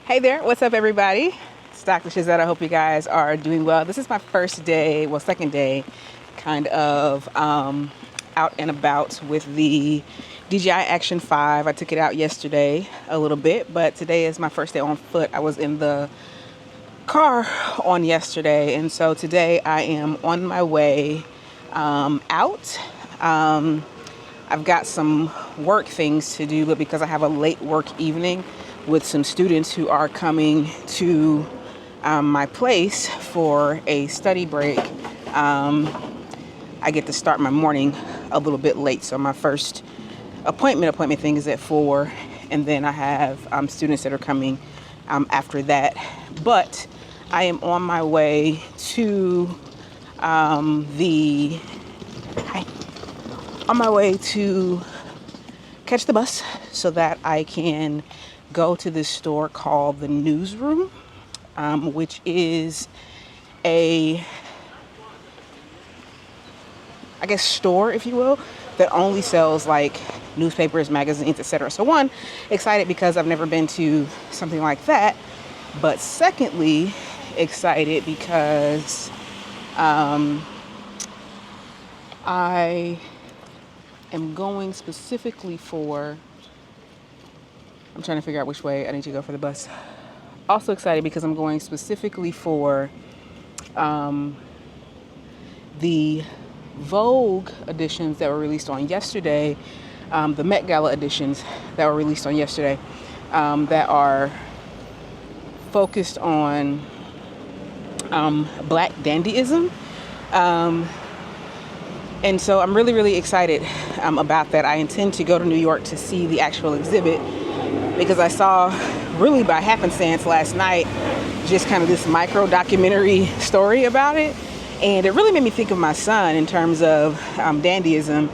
Hey there, what's up everybody? It's Dr. Shizette. I hope you guys are doing well. This is my first day, well second day, kind of out and about with the DJI Action 5. I took it out yesterday a little bit, but today is my first day on foot. I was in the car on yesterday, and so today I am on my way out. I've got some work things to do, but because I have a late work evening with some students who are coming to my place for a study break, I get to start my morning a little bit late. So my first appointment thing is at 4, and then I have students that are coming after that. But I am on my way to catch the bus so that I can go to this store called the Newsroom, which is a, I guess, store, if you will, that only sells like newspapers, magazines, etc. So one, excited because I've never been to something like that, but secondly, excited because I am going specifically for, I'm trying to figure out which way I need to go for the bus. Also excited because I'm going specifically for the Vogue editions that were released on yesterday, the Metgala editions that were released on yesterday, that are focused on Black dandyism. And so I'm really, really excited about that. I intend to go to New York to see the actual exhibit because I saw, really by happenstance last night, just kind of this micro documentary story about it. And it really made me think of my son in terms of dandyism.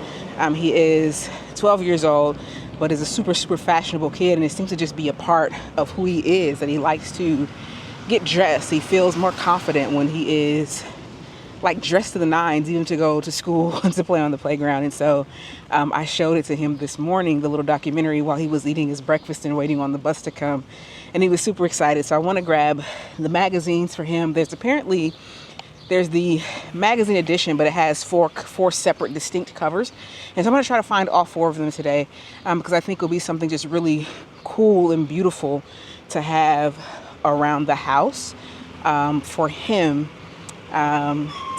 He is 12 years old, but is a super, super fashionable kid. And it seems to just be a part of who he is, that he likes to get dressed. He feels more confident when he is like dressed to the nines, even to go to school and to play on the playground. And so I showed it to him this morning, the little documentary, while he was eating his breakfast and waiting on the bus to come. And he was super excited. So I want to grab the magazines for him. There's the magazine edition, but it has four separate distinct covers. And so I'm going to try to find all 4 of them today because I think it'll be something just really cool and beautiful to have around the house for him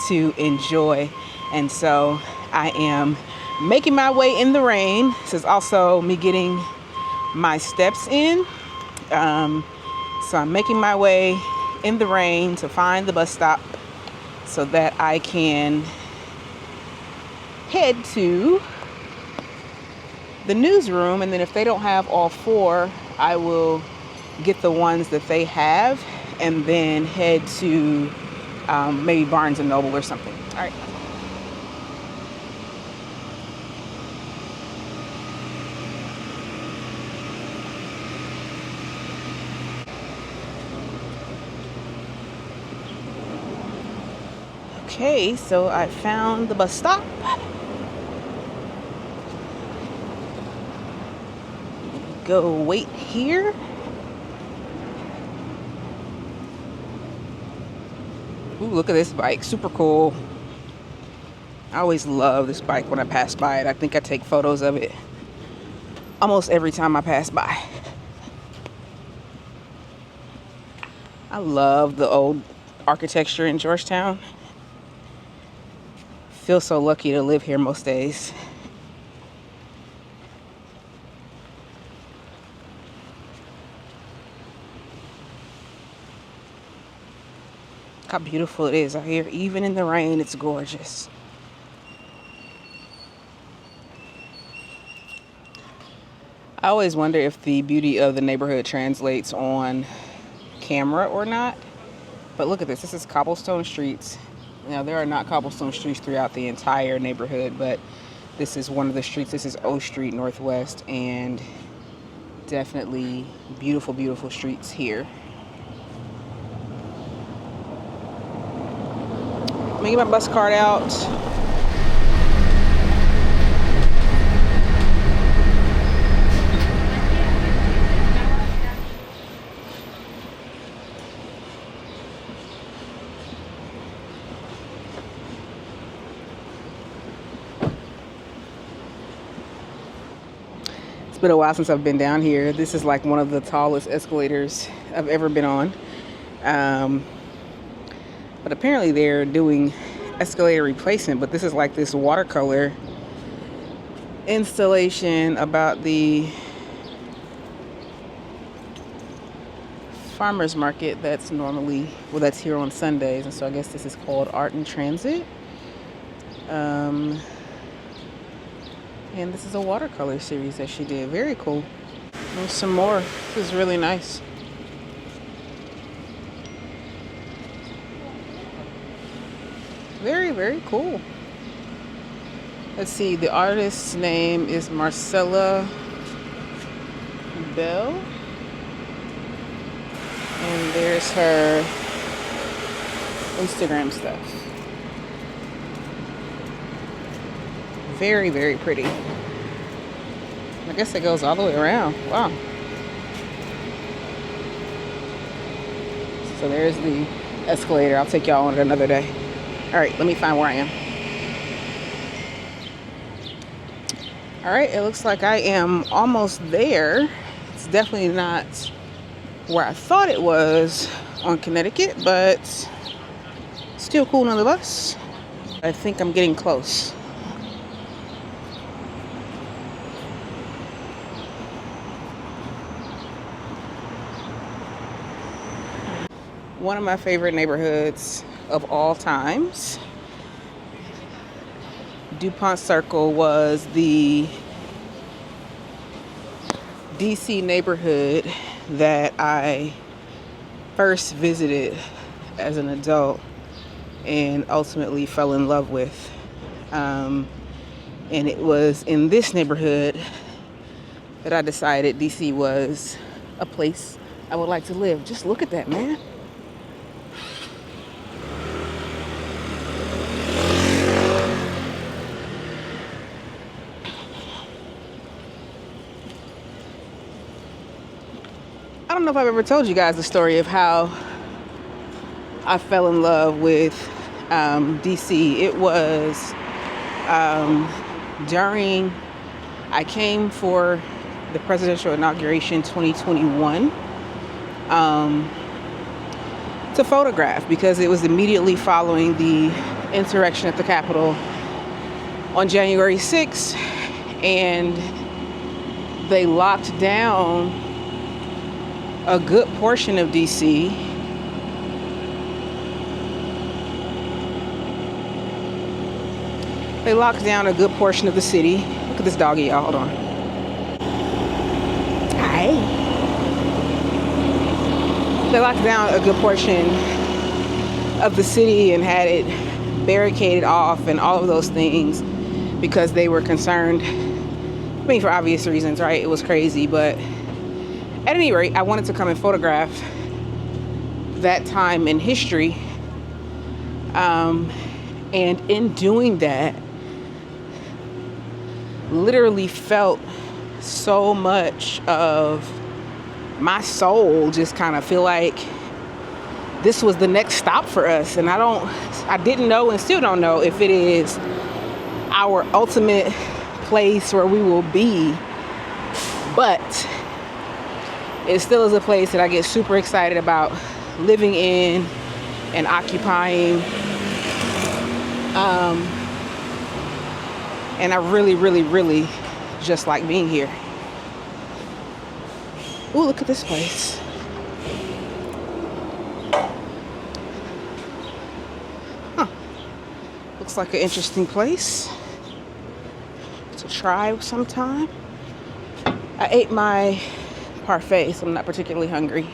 to enjoy. And so I am making my way in the rain. This is also me getting my steps in. So I'm making my way in the rain to find the bus stop so that I can head to the Newsroom. And then if they don't have all 4, I will get the ones that they have and then head to maybe Barnes and Noble or something. All right. Okay, so I found the bus stop. Go wait here. Ooh, look at this bike, super cool. I always love this bike when I pass by it. I think I take photos of it almost every time I pass by. I love the old architecture in Georgetown. Feel so lucky to live here most days. How beautiful it is out here. Even in the rain, it's gorgeous. I always wonder if the beauty of the neighborhood translates on camera or not. But look at this. This is cobblestone streets. Now, there are not cobblestone streets throughout the entire neighborhood, but this is one of the streets. This is O Street Northwest, and definitely beautiful, beautiful streets here. Let me get my bus card out. been a while since I've been down here. This is like one of the tallest escalators I've ever been on. But apparently they're doing escalator replacement, but this is like this watercolor installation about the farmers market that's normally, well, that's here on Sundays. And so I guess this is called Art in Transit. And this is a watercolor series that she did. Very cool. There's some more. This is really nice. Very, very cool. Let's see. The artist's name is Marcella Bell. And there's her Instagram stuff. Very, very pretty. I guess it goes all the way around. Wow. So there's the escalator. I'll take y'all on it another day. All right, let me find where I am. All right, it looks like I am almost there. It's definitely not where I thought it was on Connecticut, but still cool nonetheless. I think I'm getting close. One of my favorite neighborhoods of all times. DuPont Circle was the DC neighborhood that I first visited as an adult and ultimately fell in love with. And it was in this neighborhood that I decided DC was a place I would like to live. Just look at that, man. I don't know if I've ever told you guys the story of how I fell in love with DC. It was during, I came for the presidential inauguration 2021 to photograph, because it was immediately following the insurrection at the Capitol on January 6th, and they locked down a good portion of DC. They locked down a good portion of the city. Look at this doggy, y'all. Hold on. Hi. They locked down a good portion of the city and had it barricaded off and all of those things because they were concerned. I mean, for obvious reasons, right? It was crazy, but at any rate, I wanted to come and photograph that time in history. And in doing that, literally felt so much of my soul just kind of feel like this was the next stop for us. And I didn't know and still don't know if it is our ultimate place where we will be, but it still is a place that I get super excited about living in and occupying. And I really, really, really just like being here. Ooh, look at this place. Huh. Looks like an interesting place to try sometime. I ate my parfait, so I'm not particularly hungry.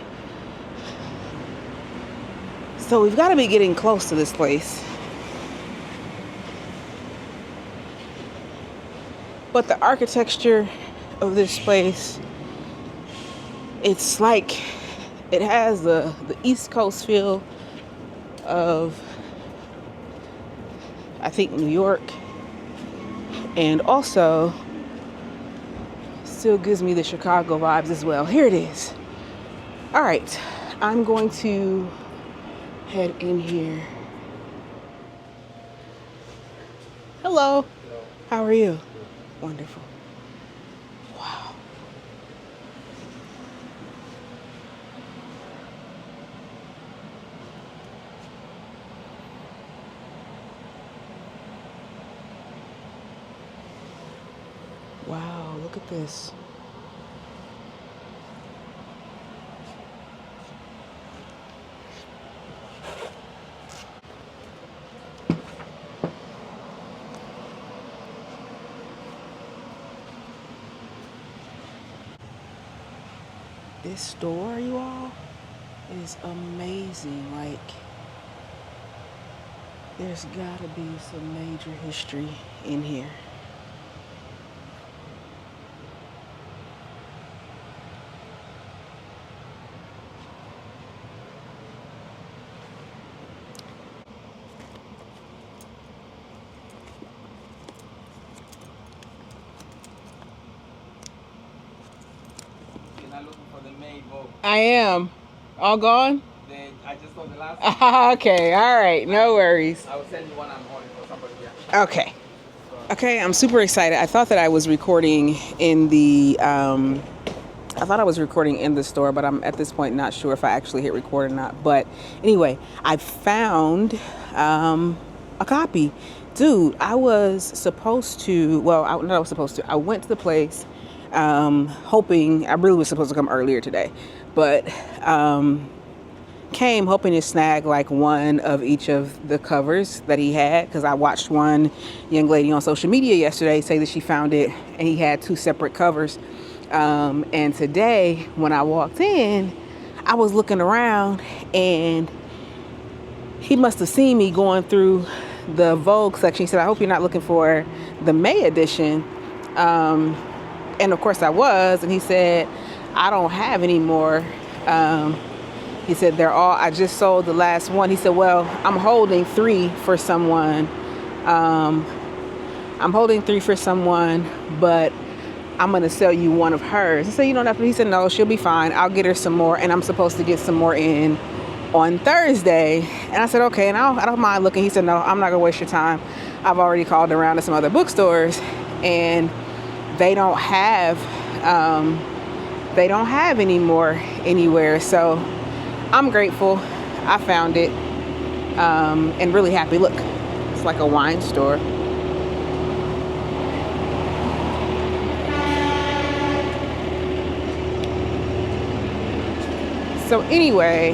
So we've got to be getting close to this place. But the architecture of this place, it's like it has the East Coast feel of, I think, New York, and also still gives me the Chicago vibes as well. Here it is. All right, I'm going to head in here. Hello. How are you? Wonderful. Wow. look at this. This store, you all, is amazing. Like, there's gotta be some major history in here. You're not looking for the main Vogue. I am. All gone? I just saw the last one. Okay, all right, no worries. I will send you one I'm holding for somebody. Yeah. Okay. Okay, I'm super excited. I thought that I was recording in the store, but I'm at this point not sure if I actually hit record or not. But anyway, I found a copy. Dude, I was supposed to, I went to the place hoping, I really was supposed to come earlier today, but came hoping to snag like one of each of the covers that he had, because I watched one young lady on social media yesterday say that she found it and he had two separate covers. And today when I walked in, I was looking around and he must have seen me going through the Vogue section. He said, I hope you're not looking for the May edition. And of course I was, and he said, I don't have any more. He said, I just sold the last one. He said, well, I'm holding three for someone. But I'm going to sell you one of hers. I said, you don't have to. He said, no, she'll be fine. I'll get her some more. And I'm supposed to get some more in on Thursday. And I said, okay. And I don't mind looking. He said, no, I'm not going to waste your time. I've already called around to some other bookstores and they don't have any more anywhere. So I'm grateful I found it, and really happy. Look, it's like a wine store. So anyway,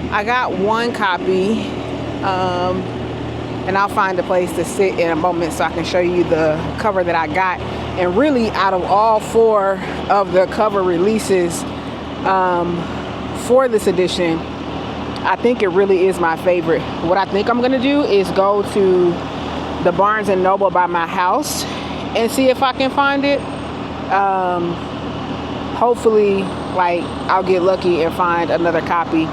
I got one copy, and I'll find a place to sit in a moment so I can show you the cover that I got. And really, out of all four of the cover releases, for this edition, I think it really is my favorite. What I think I'm gonna do is go to the Barnes and Noble by my house and see if I can find it. Hopefully, like, I'll get lucky and find another copy,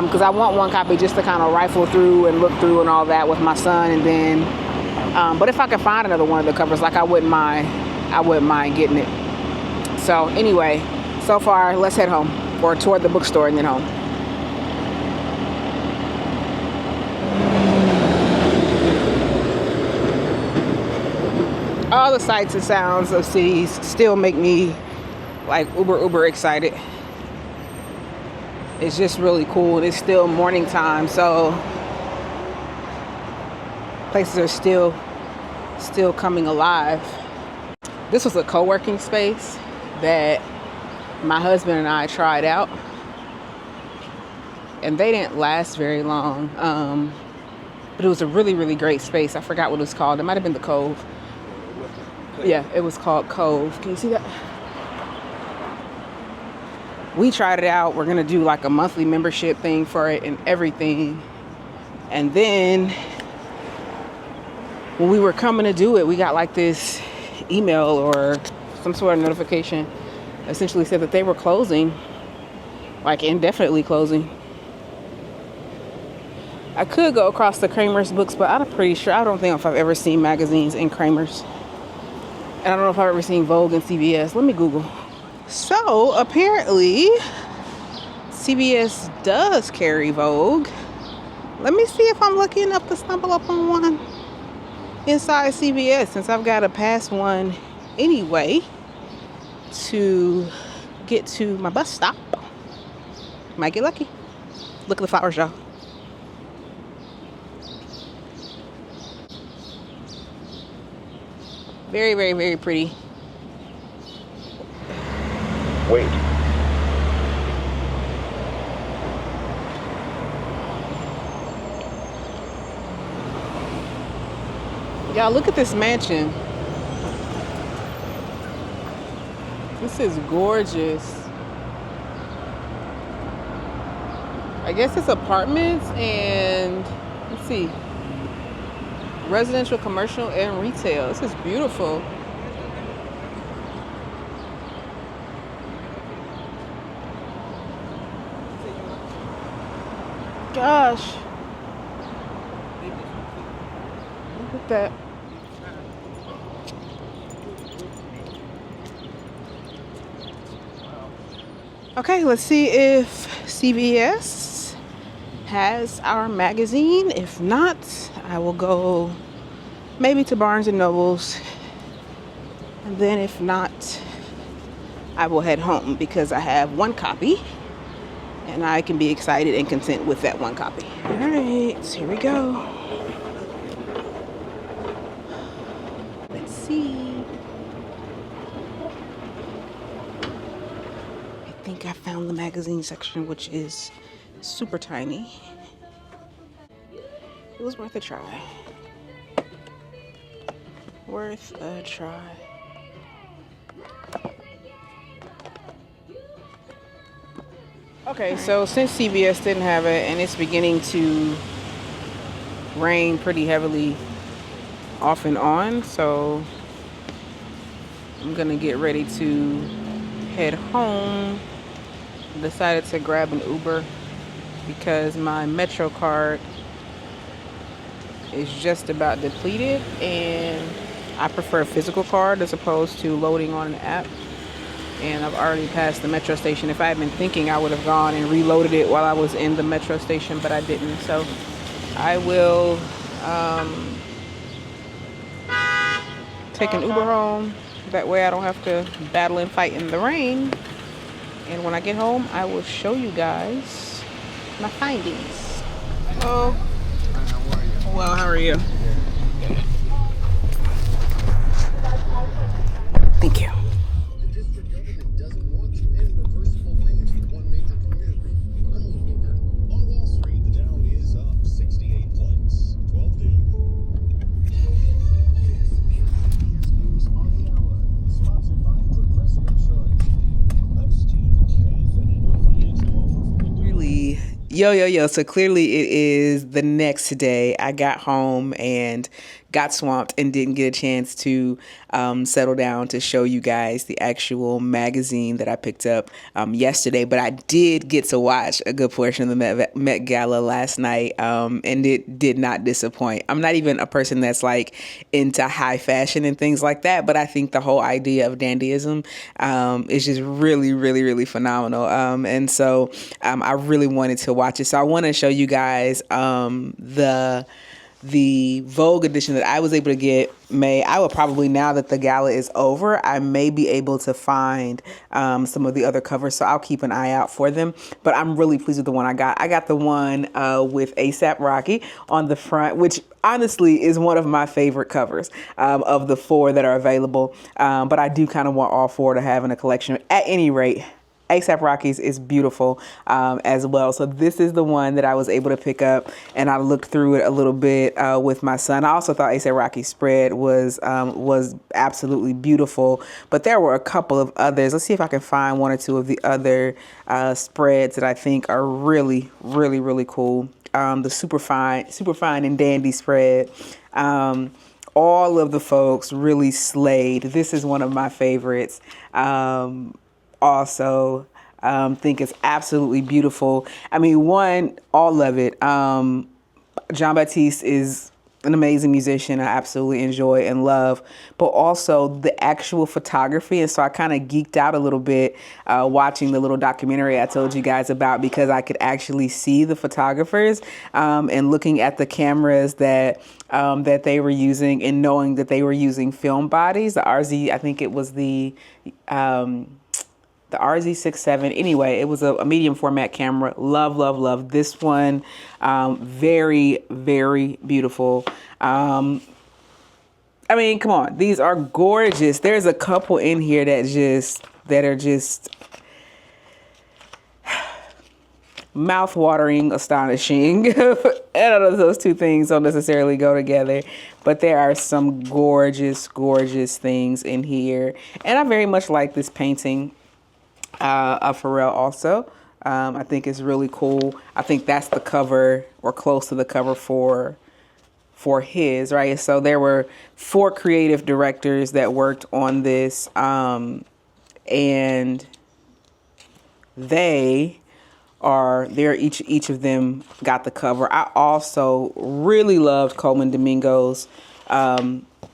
because I want one copy just to kind of rifle through and look through and all that with my son. And then but if I can find another one of the covers, like, I wouldn't mind getting it. So anyway, so far, let's head home, or toward the bookstore and then home. All the sights and sounds of cities still make me like uber excited. It's just really cool. It's still morning time, so places are still coming alive. This was a co-working space that my husband and I tried out, and they didn't last very long, but it was a really great space. I forgot what it was called. It might have been the Cove. Yeah, it was called Cove. Can you see that? We tried it out. We're gonna do like a monthly membership thing for it and everything. And then when we were coming to do it, we got like this email or some sort of notification, essentially said that they were closing, like indefinitely closing. I could go across to Kramer's Books, but I'm pretty sure, I don't think if I've ever seen magazines in Kramer's. And I don't know if I've ever seen Vogue and CVS. Let me Google. So apparently CVS does carry Vogue. Let me see if I'm lucky enough to stumble up on one inside CVS, since I've got to pass one anyway to get to my bus stop. Might get lucky. Look at the flowers, y'all. Very pretty. Wait. Y'all, look at this mansion. This is gorgeous. I guess it's apartments and, let's see, residential, commercial, and retail. This is beautiful. Gosh. Look at that. Okay, let's see if CVS has our magazine. If not, I will go maybe to Barnes and Nobles. And then if not, I will head home because I have one copy and I can be excited and content with that one copy. All right, here we go. Let's see. I think I found the magazine section, which is super tiny. It was worth a try. Worth a try. Okay, so since CVS didn't have it and it's beginning to rain pretty heavily off and on, so I'm gonna get ready to head home. Decided to grab an Uber because my Metro card is just about depleted and I prefer a physical card as opposed to loading on an app. And I've already passed the Metro station. If I had been thinking, I would have gone and reloaded it while I was in the Metro station, but I didn't. So I will take an Uber home. That way I don't have to battle and fight in the rain. And when I get home, I will show you guys my findings. Oh, well, how are you? Thank you. Yo. So clearly it is the next day. I got home and got swamped and didn't get a chance to settle down to show you guys the actual magazine that I picked up yesterday. But I did get to watch a good portion of the Met Gala last night, and it did not disappoint. I'm not even a person that's like into high fashion and things like that, but I think the whole idea of dandyism is just really phenomenal. And so I really wanted to watch it. So I want to show you guys the Vogue edition that I was able to get made. I will probably, now that the gala is over, I may be able to find some of the other covers, so I'll keep an eye out for them. But I'm really pleased with the one I got. I got the one with ASAP Rocky on the front, which honestly is one of my favorite covers of the 4 that are available. But I do kind of want all 4 to have in a collection. At any rate, ASAP Rocky's is beautiful as well. So this is the one that I was able to pick up, and I looked through it a little bit with my son. I also thought ASAP Rocky's spread was absolutely beautiful, but there were a couple of others. Let's see if I can find 1 or 2 of the other spreads that I think are really cool. The super fine and dandy spread. All of the folks really slayed. This is one of my favorites. Also, think it's absolutely beautiful. I mean, all of it. John Baptiste is an amazing musician. I absolutely enjoy and love, but also the actual photography. And so I kind of geeked out a little bit watching the little documentary I told you guys about, because I could actually see the photographers and looking at the cameras that they were using, and knowing that they were using film bodies. The RZ, I think it was the RZ67. Anyway, it was a medium format camera. Love this one. Very beautiful. I mean, come on, these are gorgeous. There's a couple in here that are just mouth-watering, astonishing. I don't know if those two things don't necessarily go together, but there are some gorgeous, gorgeous things in here. And I very much like this painting of Pharrell also. I think it's really cool. I think that's the cover or close to the cover for his, right? So there were 4 creative directors that worked on this, and each of them got the cover. I also really loved Coleman Domingo's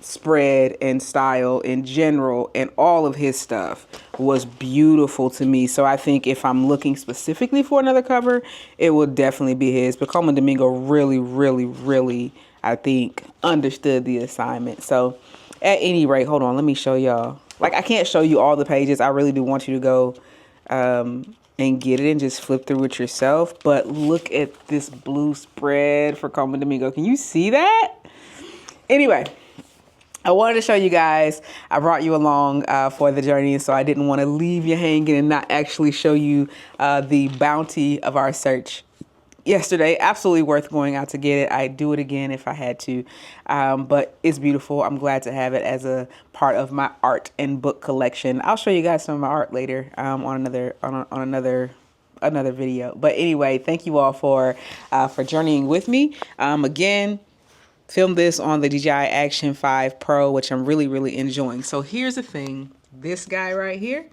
spread and style in general, and all of his stuff was beautiful to me. So I think if I'm looking specifically for another cover, it would definitely be his. But Coleman Domingo really, really, really, I think, understood the assignment. So at any rate, hold on, let me show y'all. Like, I can't show you all the pages. I really do want you to go and get it and just flip through it yourself. But look at this blue spread for Coleman Domingo. Can you see that? Anyway, I wanted to show you guys. I brought you along for the journey, so I didn't want to leave you hanging and not actually show you the bounty of our search yesterday. Absolutely worth going out to get it. I'd do it again if I had to, but it's beautiful. I'm glad to have it as a part of my art and book collection. I'll show you guys some of my art later on another video. But anyway, thank you all for journeying with me. Again, filmed this on the DJI Action 5 Pro, which I'm really, really enjoying. So here's the thing. This guy right here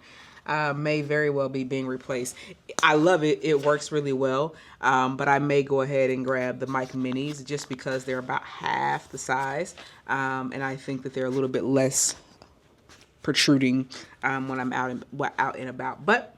may very well be being replaced. I love it. It works really well. But I may go ahead and grab the Mic Minis just because they're about half the size. And I think that they're a little bit less protruding when I'm out and about. But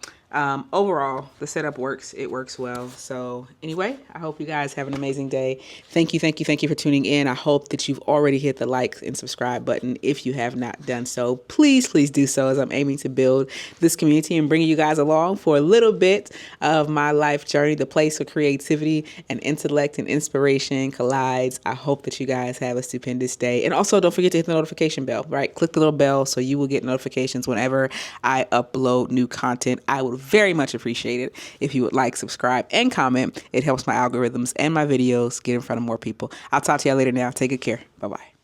overall, the setup works. It works well. So anyway, I hope you guys have an amazing day. Thank you for tuning in. I hope that you've already hit the like and subscribe button. If you have not done so, please do so, as I'm aiming to build this community and bring you guys along for a little bit of my life journey, the place where creativity and intellect and inspiration collides. I hope that you guys have a stupendous day. And also, don't forget to hit the notification bell, right? Click the little bell so you will get notifications whenever I upload new content. I would very much appreciate it if you would like, subscribe, and comment. It helps my algorithms and my videos get in front of more people. I'll talk to y'all later now. Take good care. Bye-bye.